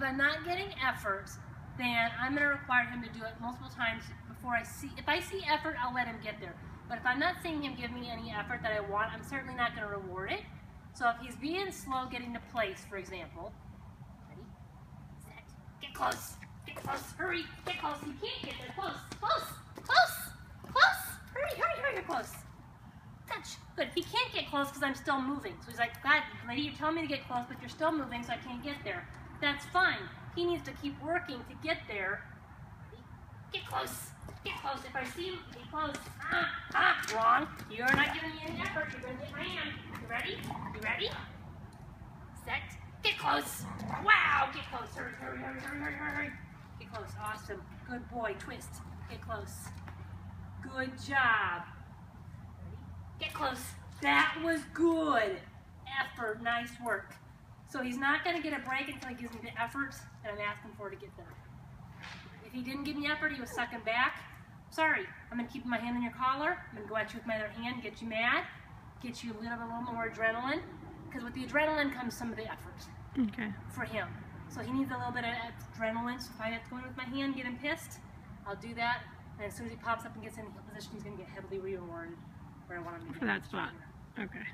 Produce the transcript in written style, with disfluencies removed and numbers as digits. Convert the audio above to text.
I'm not getting effort, then I'm going to require him to do it multiple times before I see. If I see effort, I'll let him get there. But if I'm not seeing him give me any effort that I want, I'm certainly not going to reward it. So if he's being slow getting to place, for example, ready, set, get close, hurry, get close. He can't get there. Close, hurry, close. Touch. Good. He can't get close because I'm still moving. So he's like, God, lady, you're telling me to get close, but you're still moving, so I can't get there. That's fine. He needs to keep working to get there. Ready? Get close. If I see him, get close. Wrong. You're not giving me any effort. You're going to get my hand. You ready? Set. Get close. Wow. Get close. Hurry. Get close. Awesome. Good boy. Twist. Get close. Good job. Ready? Get close. That was good. Effort. Nice work. So he's not going to get a break until he gives me the effort that I'm asking for to get there. If he didn't give me effort, he was sucking back. Sorry, I'm going to keep my hand on your collar. I'm going to go at you with my other hand, get you mad, get you a little more adrenaline. Because with the adrenaline comes some of the effort for him. So he needs a little bit of adrenaline. So if I have to go in with my hand, get him pissed, I'll do that. And as soon as he pops up and gets in the position, he's going to get heavily rewarded where I want him to be. For that spot. Okay.